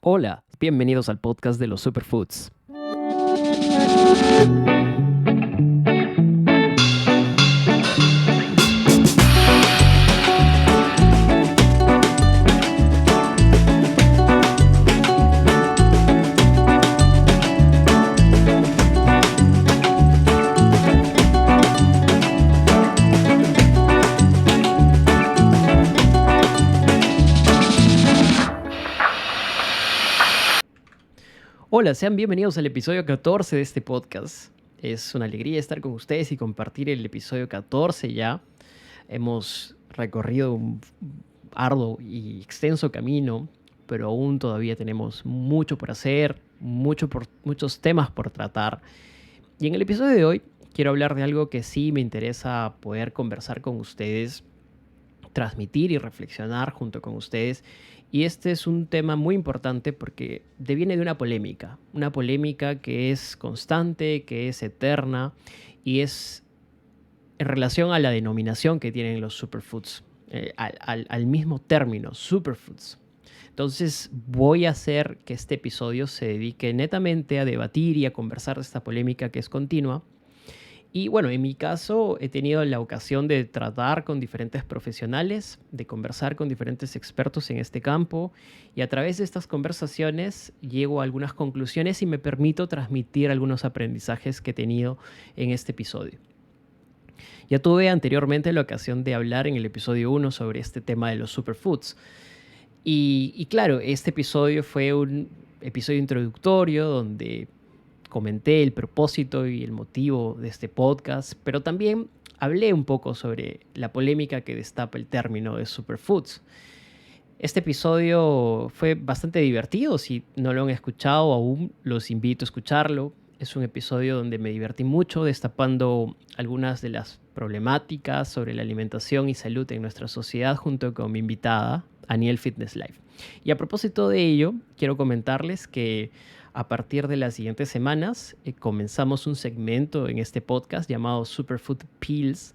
Hola, bienvenidos al podcast de los Superfoods. Hola, sean bienvenidos al episodio 14 de este podcast. Es una alegría estar con ustedes y compartir el episodio 14 ya. Hemos recorrido un arduo y extenso camino, pero aún todavía tenemos mucho por hacer, muchos temas por tratar. Y en el episodio de hoy quiero hablar de algo que sí me interesa poder conversar con ustedes, transmitir y reflexionar junto con ustedes. Y este es un tema muy importante porque deviene de una polémica que es constante, que es eterna y es en relación a la denominación que tienen los superfoods, al mismo término, superfoods. Entonces voy a hacer que este episodio se dedique netamente a debatir y a conversar de esta polémica que es continua. Y bueno, en mi caso he tenido la ocasión de tratar con diferentes profesionales, de conversar con diferentes expertos en este campo y a través de estas conversaciones llego a algunas conclusiones y me permito transmitir algunos aprendizajes que he tenido en este episodio. Ya tuve anteriormente la ocasión de hablar en el episodio 1 sobre este tema de los superfoods. Y claro, este episodio fue un episodio introductorio donde comenté el propósito y el motivo de este podcast, pero también hablé un poco sobre la polémica que destapa el término de superfoods. Este episodio fue bastante divertido, si no lo han escuchado aún, los invito a escucharlo. Es un episodio donde me divertí mucho destapando algunas de las problemáticas sobre la alimentación y salud en nuestra sociedad junto con mi invitada, Aniel Fitness Life. Y a propósito de ello, quiero comentarles que a partir de las siguientes semanas comenzamos un segmento en este podcast llamado Superfood Pills,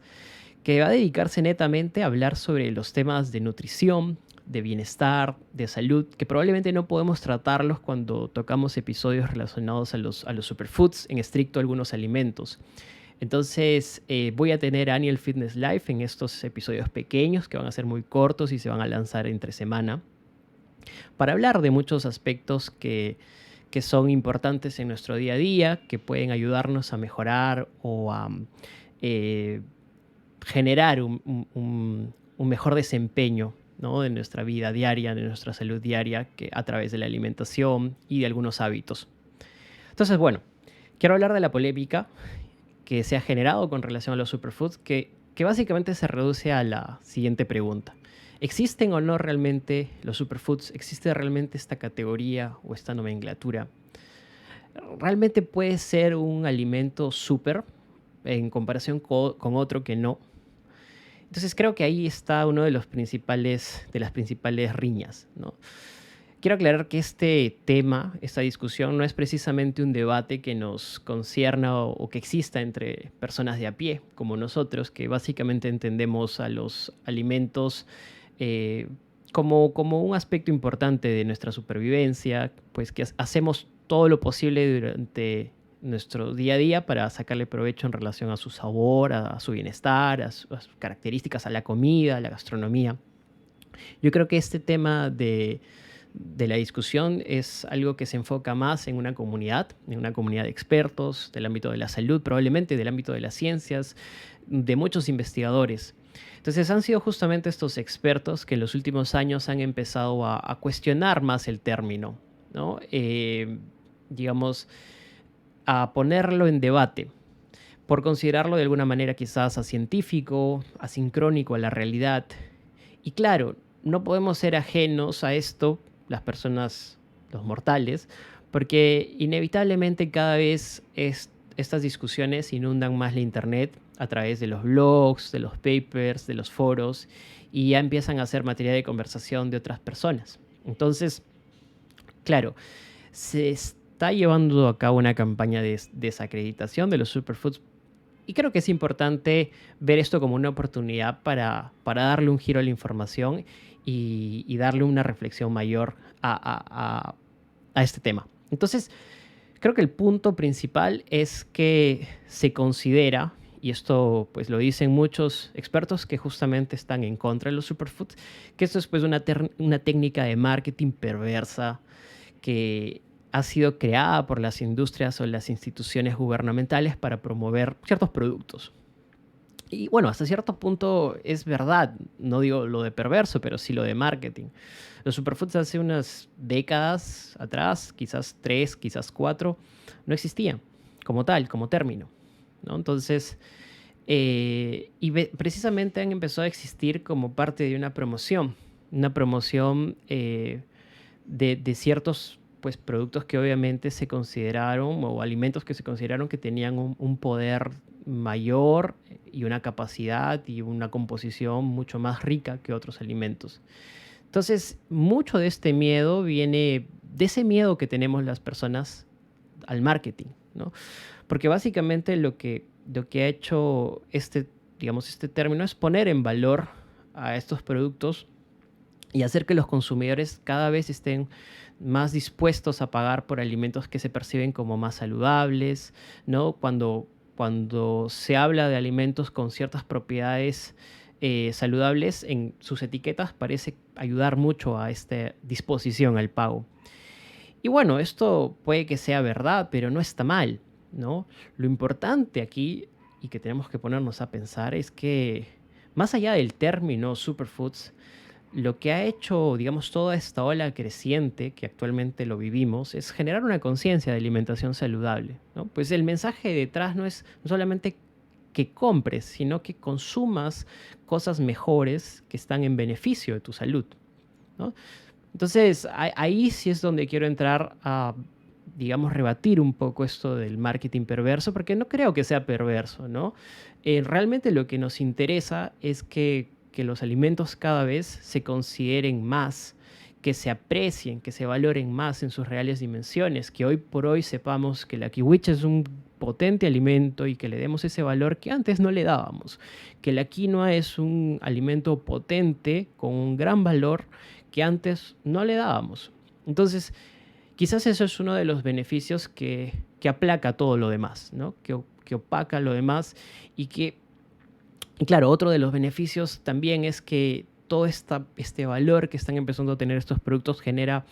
que va a dedicarse netamente a hablar sobre los temas de nutrición, de bienestar, de salud, que probablemente no podemos tratarlos cuando tocamos episodios relacionados a los superfoods, en estricto algunos alimentos. Entonces voy a tener a Aniel Fitness Life en estos episodios pequeños que van a ser muy cortos y se van a lanzar entre semana para hablar de muchos aspectos que son importantes en nuestro día a día, que pueden ayudarnos a mejorar o a eh, generar un mejor desempeño, ¿no?, de nuestra vida diaria, de nuestra salud diaria, que a través de la alimentación y de algunos hábitos. Entonces, bueno, quiero hablar de la polémica que se ha generado con relación a los superfoods, que básicamente se reduce a la siguiente pregunta. ¿Existen o no realmente los superfoods? ¿Existe realmente esta categoría o esta nomenclatura? ¿Realmente puede ser un alimento super en comparación con otro que no? Entonces creo que ahí está uno de las principales riñas, ¿no? Quiero aclarar que este tema, esta discusión, no es precisamente un debate que nos concierna o que exista entre personas de a pie, como nosotros, que básicamente entendemos a los alimentos eh, como un aspecto importante de nuestra supervivencia, pues que hacemos todo lo posible durante nuestro día a día para sacarle provecho en relación a su sabor, a su bienestar, a sus características, a la comida, a la gastronomía. Yo creo que este tema de la discusión es algo que se enfoca más en una comunidad de expertos del ámbito de la salud, probablemente del ámbito de las ciencias, de muchos investigadores. Entonces han sido justamente estos expertos que en los últimos años han empezado a cuestionar más el término, ¿no? Digamos, a ponerlo en debate, por considerarlo de alguna manera quizás científico, asincrónico a la realidad. Y claro, no podemos ser ajenos a esto, las personas, los mortales, porque inevitablemente cada vez estas discusiones inundan más la internet a través de los blogs, de los papers, de los foros, y ya empiezan a ser materia de conversación de otras personas. Entonces, claro, se está llevando a cabo una campaña de desacreditación de los superfoods y creo que es importante ver esto como una oportunidad para darle un giro a la información y darle una reflexión mayor a este tema. Entonces, creo que el punto principal es que se considera, y esto pues lo dicen muchos expertos que justamente están en contra de los superfoods, que esto es pues una técnica de marketing perversa que ha sido creada por las industrias o las instituciones gubernamentales para promover ciertos productos. Y bueno, hasta cierto punto es verdad, no digo lo de perverso, pero sí lo de marketing. Los superfoods hace unas décadas atrás, quizás 3, quizás 4, no existían como tal, como término, ¿no? Entonces, precisamente han empezado a existir como parte de una promoción de ciertos pues, productos que obviamente se consideraron, o alimentos que se consideraron que tenían un poder mayor y una capacidad y una composición mucho más rica que otros alimentos. Entonces, mucho de este miedo viene de ese miedo que tenemos las personas al marketing, ¿no? Porque básicamente lo que ha hecho digamos, este término es poner en valor a estos productos y hacer que los consumidores cada vez estén más dispuestos a pagar por alimentos que se perciben como más saludables, ¿no? Cuando se habla de alimentos con ciertas propiedades saludables en sus etiquetas, parece ayudar mucho a esta disposición al pago. Y bueno, esto puede que sea verdad, pero no está mal, ¿no? Lo importante aquí, y que tenemos que ponernos a pensar, es que más allá del término superfoods, lo que ha hecho, digamos, toda esta ola creciente que actualmente lo vivimos es generar una conciencia de alimentación saludable, ¿no? Pues el mensaje detrás no es solamente que compres, sino que consumas cosas mejores que están en beneficio de tu salud, ¿no? Entonces, ahí sí es donde quiero entrar a, digamos, rebatir un poco esto del marketing perverso, porque no creo que sea perverso, ¿no? Realmente lo que nos interesa es que los alimentos cada vez se consideren más, que se aprecien, que se valoren más en sus reales dimensiones, que hoy por hoy sepamos que la kiwicha es un potente alimento y que le demos ese valor que antes no le dábamos, que la quinoa es un alimento potente con un gran valor que antes no le dábamos. Entonces, quizás eso es uno de los beneficios que aplaca todo lo demás, ¿no? Que opaca lo demás y que, y claro, otro de los beneficios también es que todo este valor que están empezando a tener estos productos genera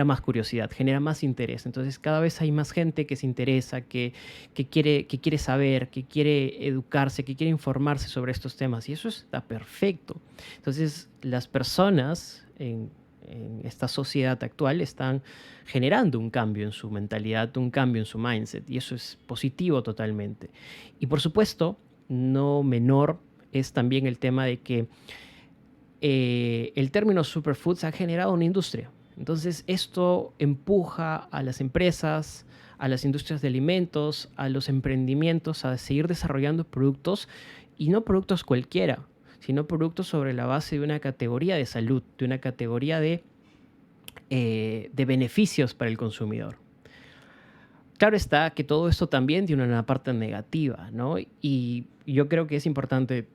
más curiosidad, genera más interés. Entonces cada vez hay más gente que se interesa, que quiere saber, que quiere educarse, que quiere informarse sobre estos temas. Y eso está perfecto. Entonces las personas en esta sociedad actual están generando un cambio en su mentalidad, un cambio en su mindset. Y eso es positivo totalmente. Y por supuesto, no menor es también el tema de que el término superfoods ha generado una industria. Entonces esto empuja a las empresas, a las industrias de alimentos, a los emprendimientos a seguir desarrollando productos y no productos cualquiera, sino productos sobre la base de una categoría de salud, de una categoría de beneficios para el consumidor. Claro está que todo esto también tiene una parte negativa, ¿no? Y yo creo que es importante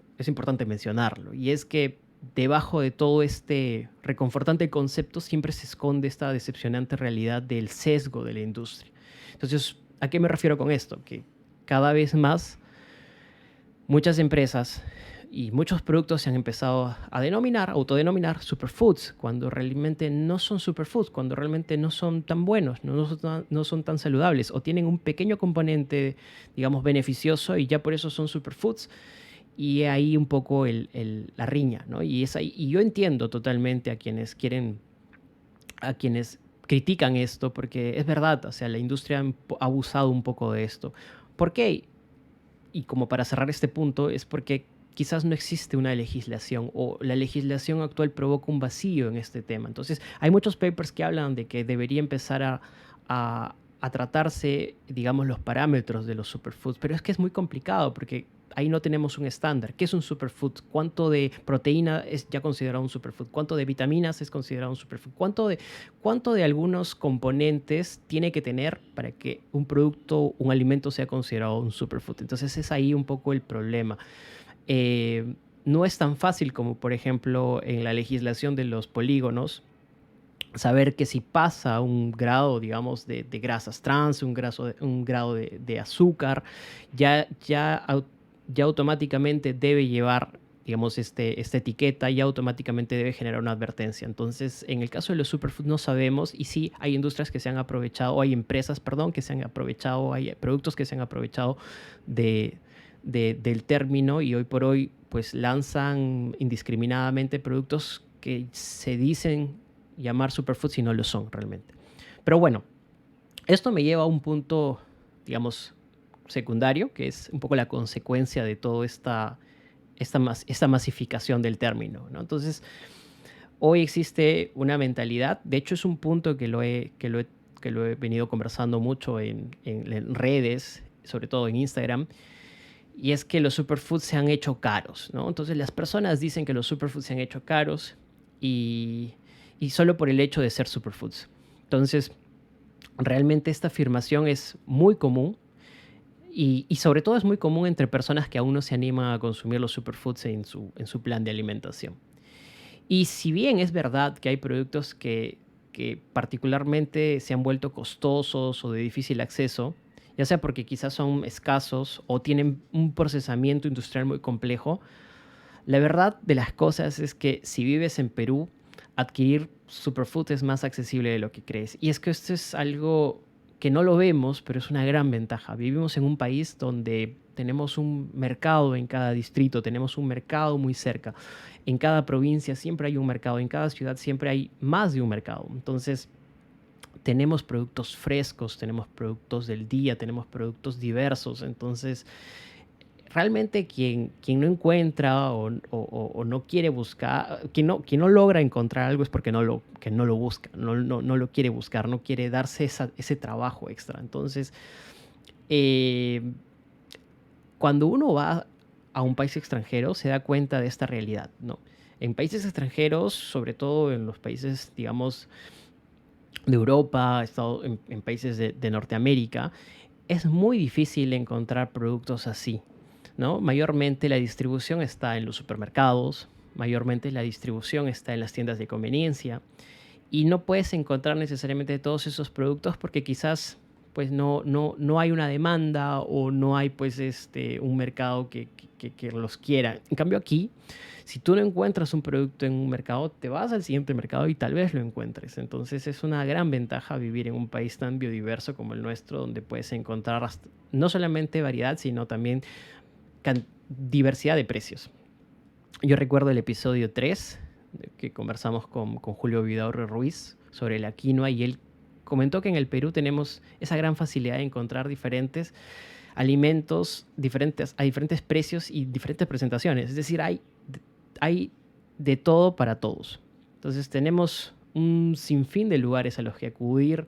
mencionarlo. Y es que debajo de todo este reconfortante concepto siempre se esconde esta decepcionante realidad del sesgo de la industria. Entonces, ¿a qué me refiero con esto? Que cada vez más muchas empresas y muchos productos se han empezado a autodenominar superfoods, cuando realmente no son superfoods, cuando realmente no son tan buenos, no son tan saludables, o tienen un pequeño componente, digamos, beneficioso y ya por eso son superfoods. Y ahí un poco la riña, ¿no? Y yo entiendo totalmente a quienes critican esto, porque es verdad, o sea, la industria ha abusado un poco de esto. ¿Por qué? Y como para cerrar este punto, es porque quizás no existe una legislación o la legislación actual provoca un vacío en este tema. Entonces, hay muchos papers que hablan de que debería empezar a tratarse, digamos, los parámetros de los superfoods, pero es que es muy complicado porque ahí no tenemos un estándar. ¿Qué es un superfood? ¿Cuánto de proteína es ya considerado un superfood? ¿Cuánto de vitaminas es considerado un superfood? ¿Cuánto de algunos componentes tiene que tener para que un producto, un alimento sea considerado un superfood? Entonces es ahí un poco el problema. No es tan fácil como, por ejemplo, en la legislación de los polígonos saber que si pasa un grado, digamos, de grasas trans, un grado de azúcar, ya, ya, ya automáticamente debe llevar, digamos, esta etiqueta, ya automáticamente debe generar una advertencia. Entonces, en el caso de los superfoods no sabemos, y sí hay industrias que se han aprovechado, o hay empresas, perdón, que se han aprovechado, hay productos que se han aprovechado de, del término, y hoy por hoy pues lanzan indiscriminadamente productos que se dicen llamar superfoods y no lo son realmente. Pero bueno, esto me lleva a un punto, digamos, secundario, que es un poco la consecuencia de toda esta masificación del término, ¿no? Entonces, hoy existe una mentalidad, de hecho es un punto que lo he venido conversando mucho en redes, sobre todo en Instagram, y es que los superfoods se han hecho caros, ¿no? Entonces las personas dicen que los superfoods se han hecho caros y, y solo por el hecho de ser superfoods. Entonces, realmente esta afirmación es muy común y sobre todo es muy común entre personas que aún no se animan a consumir los superfoods en su plan de alimentación. Y si bien es verdad que hay productos que particularmente se han vuelto costosos o de difícil acceso, ya sea porque quizás son escasos o tienen un procesamiento industrial muy complejo, la verdad de las cosas es que si vives en Perú, adquirir superfood es más accesible de lo que crees. Y es que esto es algo que no lo vemos, pero es una gran ventaja. Vivimos en un país donde tenemos un mercado en cada distrito, tenemos un mercado muy cerca. En cada provincia siempre hay un mercado, en cada ciudad siempre hay más de un mercado. Entonces, tenemos productos frescos, tenemos productos del día, tenemos productos diversos. Entonces, realmente quien no encuentra o no quiere buscar, quien no logra encontrar algo es porque que no lo busca, no lo quiere buscar, no quiere darse ese trabajo extra. Entonces, eh, cuando uno va a un país extranjero, se da cuenta de esta realidad, ¿no? En países extranjeros, sobre todo en los países, digamos, de Europa, en países de Norteamérica, es muy difícil encontrar productos así, ¿no? Mayormente la distribución está en los supermercados, mayormente la distribución está en las tiendas de conveniencia y no puedes encontrar necesariamente todos esos productos porque quizás pues no hay una demanda o no hay pues un mercado que los quiera. En cambio aquí, si tú no encuentras un producto en un mercado, te vas al siguiente mercado y tal vez lo encuentres. Entonces es una gran ventaja vivir en un país tan biodiverso como el nuestro, donde puedes encontrar no solamente variedad, sino también diversidad de precios. Yo recuerdo el episodio 3 que conversamos con Julio Vidaurre Ruiz sobre la quinoa y él comentó que en el Perú tenemos esa gran facilidad de encontrar diferentes alimentos a diferentes precios y diferentes presentaciones. Es decir, hay de todo para todos. Entonces tenemos un sinfín de lugares a los que acudir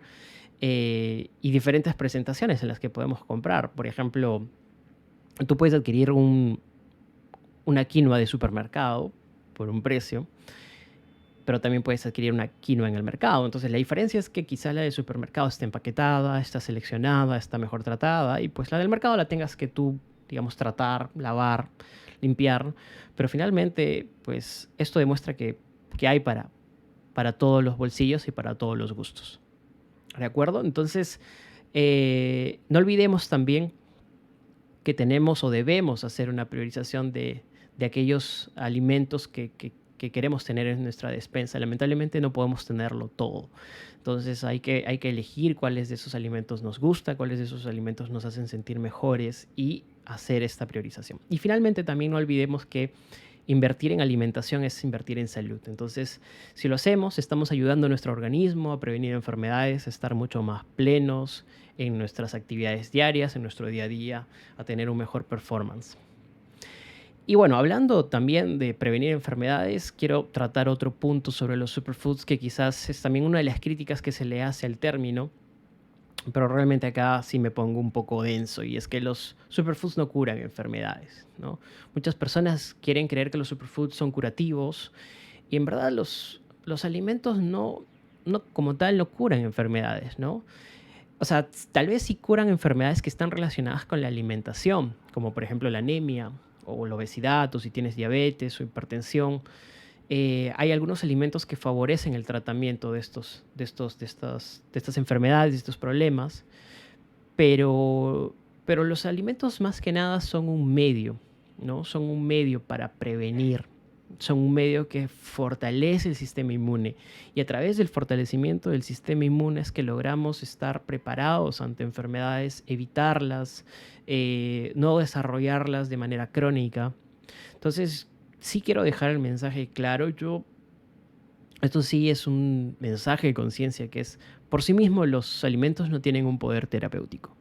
y diferentes presentaciones en las que podemos comprar. Por ejemplo, tú puedes adquirir una quinoa de supermercado por un precio, pero también puedes adquirir una quinoa en el mercado. Entonces la diferencia es que quizá la de supermercado esté empaquetada, está seleccionada, está mejor tratada, y pues la del mercado la tengas que tú, digamos, tratar, lavar, limpiar. Pero finalmente, pues esto demuestra que hay para todos los bolsillos y para todos los gustos. ¿De acuerdo? Entonces, no olvidemos también que tenemos o debemos hacer una priorización de aquellos alimentos que queremos tener en nuestra despensa. Lamentablemente no podemos tenerlo todo. Entonces hay que elegir cuáles de esos alimentos nos gusta, cuáles de esos alimentos nos hacen sentir mejores y hacer esta priorización. Y finalmente también no olvidemos que invertir en alimentación es invertir en salud. Entonces, si lo hacemos, estamos ayudando a nuestro organismo a prevenir enfermedades, a estar mucho más plenos en nuestras actividades diarias, en nuestro día a día, a tener un mejor performance. Y bueno, hablando también de prevenir enfermedades, quiero tratar otro punto sobre los superfoods que quizás es también una de las críticas que se le hace al término, pero realmente acá sí me pongo un poco denso y es que los superfoods no curan enfermedades, ¿no? Muchas personas quieren creer que los superfoods son curativos y en verdad los alimentos no como tal no curan enfermedades, ¿no? O sea, tal vez sí curan enfermedades que están relacionadas con la alimentación, como por ejemplo la anemia o la obesidad, o si tienes diabetes o hipertensión. hay algunos alimentos que favorecen el tratamiento de estas enfermedades, de estos problemas, pero, pero los alimentos más que nada son un medio, ¿no? Son un medio para prevenir, son un medio que fortalece el sistema inmune. Y a través del fortalecimiento del sistema inmune es que logramos estar preparados ante enfermedades, evitarlas, no desarrollarlas de manera crónica. Entonces, sí quiero dejar el mensaje claro. Esto sí es un mensaje de conciencia que es, por sí mismo, los alimentos no tienen un poder terapéutico.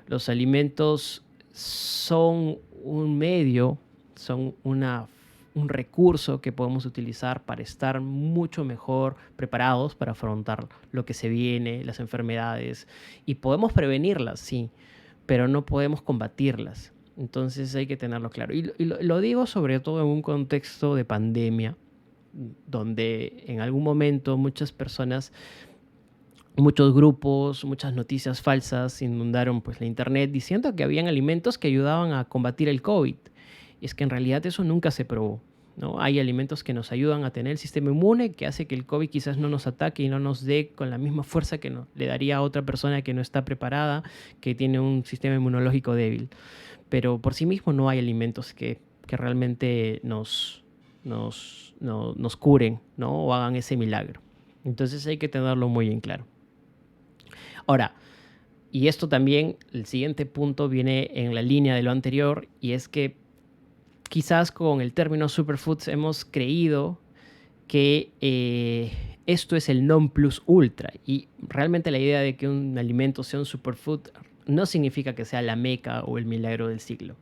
Los alimentos son un medio, son un recurso que podemos utilizar para estar mucho mejor preparados para afrontar lo que se viene, las enfermedades, y podemos prevenirlas, sí, pero no podemos combatirlas. Entonces hay que tenerlo claro. Y lo digo sobre todo en un contexto de pandemia, donde en algún momento muchas personas, muchos grupos, muchas noticias falsas inundaron pues la internet diciendo que habían alimentos que ayudaban a combatir el COVID. Y es que en realidad eso nunca se probó, ¿no? Hay alimentos que nos ayudan a tener el sistema inmune, que hace que el COVID quizás no nos ataque y no nos dé con la misma fuerza que le daría a otra persona que no está preparada, que tiene un sistema inmunológico débil. Pero por sí mismo no hay alimentos que realmente nos curen, ¿no? O hagan ese milagro. Entonces hay que tenerlo muy en claro. Ahora, y esto también, el siguiente punto viene en la línea de lo anterior, y es que quizás con el término superfoods hemos creído que esto es el non plus ultra, y realmente la idea de que un alimento sea un superfood no significa que sea la meca o el milagro del siglo.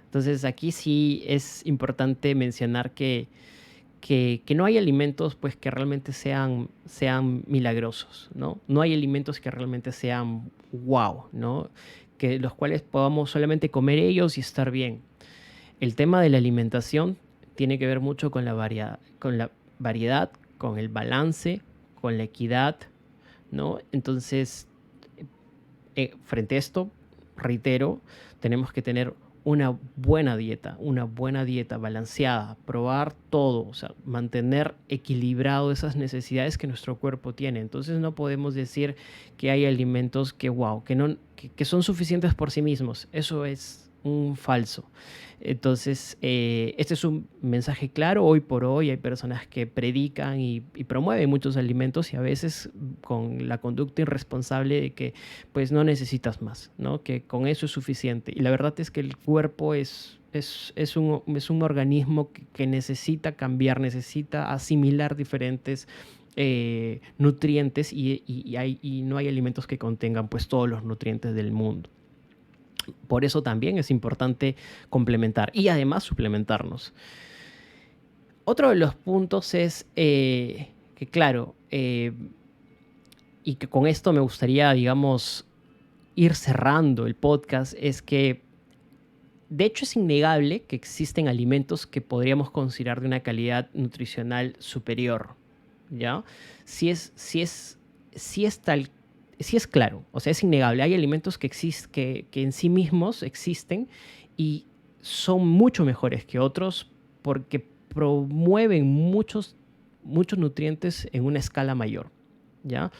Entonces aquí sí es importante mencionar que no hay alimentos pues, que realmente sean milagrosos, ¿no? No hay alimentos que realmente sean wow, ¿no? Que los cuales podamos solamente comer ellos y estar bien. El tema de la alimentación tiene que ver mucho con con la variedad, con el balance, con la equidad, ¿no? Entonces, frente a esto, reitero, tenemos que tener una buena dieta balanceada, probar todo, o sea, mantener equilibrado esas necesidades que nuestro cuerpo tiene. Entonces no podemos decir que hay alimentos que, wow, que son suficientes por sí mismos. Eso es un falso. Entonces, este es un mensaje claro. Hoy por hoy hay personas que predican y promueven muchos alimentos y a veces con la conducta irresponsable de que pues no necesitas más, ¿no? Que con eso es suficiente. Y la verdad es que el cuerpo es un organismo que necesita cambiar, necesita asimilar diferentes nutrientes y no hay alimentos que contengan pues todos los nutrientes del mundo. Por eso también es importante complementar y además suplementarnos. Otro de los puntos es que, claro, y que con esto me gustaría, digamos, ir cerrando el podcast, es que de hecho es innegable que existen alimentos que podríamos considerar de una calidad nutricional superior, ¿ya? Si es tal, si es claro, o sea, es innegable. Hay alimentos que en sí mismos existen y son mucho mejores que otros porque promueven muchos nutrientes en una escala mayor, ¿ya?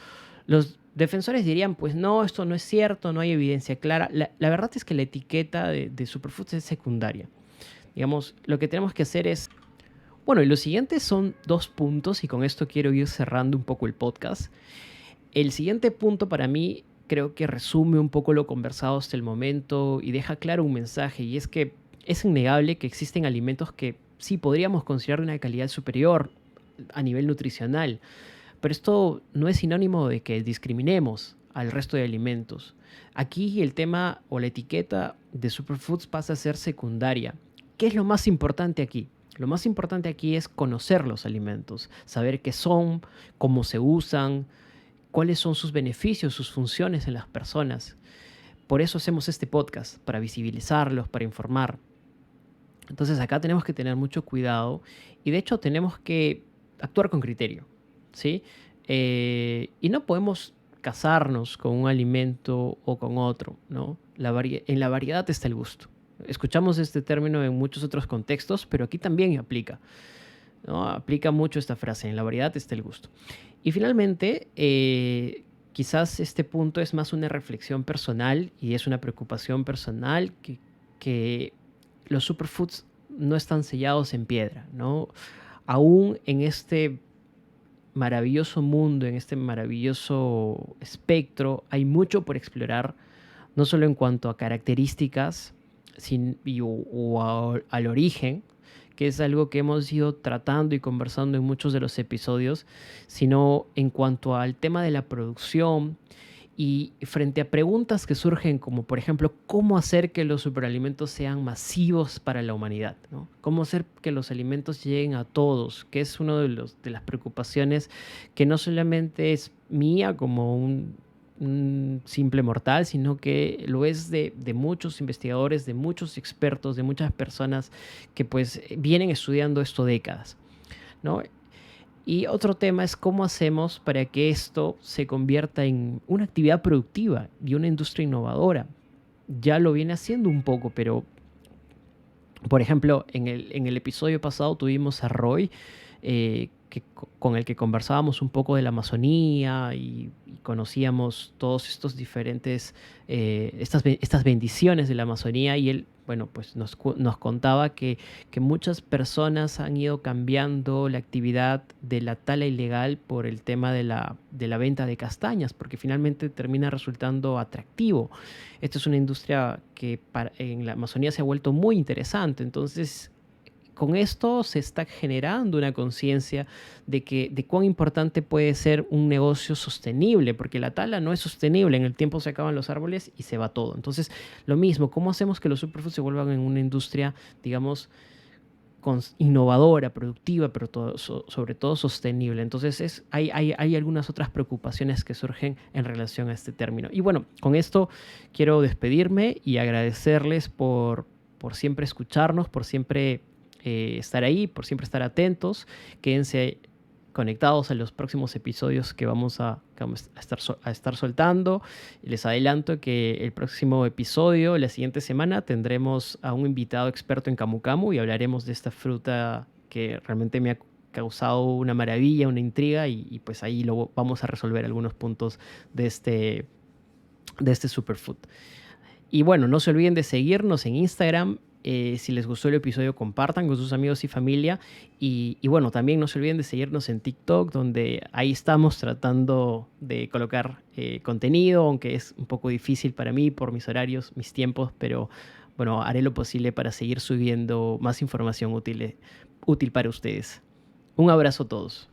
Los defensores dirían, pues no, esto no es cierto, no hay evidencia clara. La verdad es que la etiqueta de superfoods es secundaria. Digamos, lo que tenemos que hacer es... Bueno, y los siguientes son 2 puntos y con esto quiero ir cerrando un poco el podcast. El siguiente punto para mí creo que resume un poco lo conversado hasta el momento y deja claro un mensaje, y es que es innegable que existen alimentos que sí podríamos considerar de una calidad superior a nivel nutricional, pero esto no es sinónimo de que discriminemos al resto de alimentos. Aquí el tema o la etiqueta de superfoods pasa a ser secundaria. ¿Qué es lo más importante aquí? Lo más importante aquí es conocer los alimentos, saber qué son, cómo se usan, cuáles son sus beneficios, sus funciones en las personas. Por eso hacemos este podcast, para visibilizarlos, para informar. Entonces acá tenemos que tener mucho cuidado y de hecho tenemos que actuar con criterio, ¿sí? Y no podemos casarnos con un alimento o con otro, ¿no? En la variedad está el gusto. Escuchamos este término en muchos otros contextos, pero aquí también aplica. ¿no? Aplica mucho esta frase, en la variedad está el gusto. Y finalmente, quizás este punto es más una reflexión personal y es una preocupación personal que los superfoods no están sellados en piedra, ¿no? Aún en este maravilloso mundo, en este maravilloso espectro, hay mucho por explorar, no solo en cuanto a características al origen, que es algo que hemos ido tratando y conversando en muchos de los episodios, sino en cuanto al tema de la producción y frente a preguntas que surgen como, por ejemplo, cómo hacer que los superalimentos sean masivos para la humanidad, ¿no? Cómo hacer que los alimentos lleguen a todos, que es una de las preocupaciones que no solamente es mía como un simple mortal, sino que lo es de muchos investigadores, de muchos expertos, de muchas personas que pues vienen estudiando esto décadas, ¿no? Y otro tema es cómo hacemos para que esto se convierta en una actividad productiva y una industria innovadora. Ya lo viene haciendo un poco, pero por ejemplo, en el episodio pasado tuvimos a Roy, con el que conversábamos un poco de la Amazonía y conocíamos todos estos diferentes, estas bendiciones de la Amazonía y él, bueno, pues nos contaba que muchas personas han ido cambiando la actividad de la tala ilegal por el tema de la venta de castañas, porque finalmente termina resultando atractivo. Esta es una industria que en la Amazonía se ha vuelto muy interesante. Entonces, con esto se está generando una conciencia de cuán importante puede ser un negocio sostenible, porque la tala no es sostenible, en el tiempo se acaban los árboles y se va todo. Entonces, lo mismo, ¿cómo hacemos que los superfoods se vuelvan en una industria, digamos, innovadora, productiva, pero sobre todo sostenible? Entonces hay algunas otras preocupaciones que surgen en relación a este término. Y bueno, con esto quiero despedirme y agradecerles por siempre escucharnos, por siempre estar ahí, por siempre estar atentos. Quédense conectados a los próximos episodios que vamos a estar soltando. Les adelanto que el próximo episodio, la siguiente semana, tendremos a un invitado experto en camu camu y hablaremos de esta fruta que realmente me ha causado una maravilla, una intriga y pues ahí lo vamos a resolver algunos puntos de este superfood. Y bueno, no se olviden de seguirnos en Instagram. Si les gustó el episodio, compartan con sus amigos y familia. Y bueno, también no se olviden de seguirnos en TikTok, donde ahí estamos tratando de colocar contenido, aunque es un poco difícil para mí por mis horarios, mis tiempos, pero bueno, haré lo posible para seguir subiendo más información útil para ustedes. Un abrazo a todos.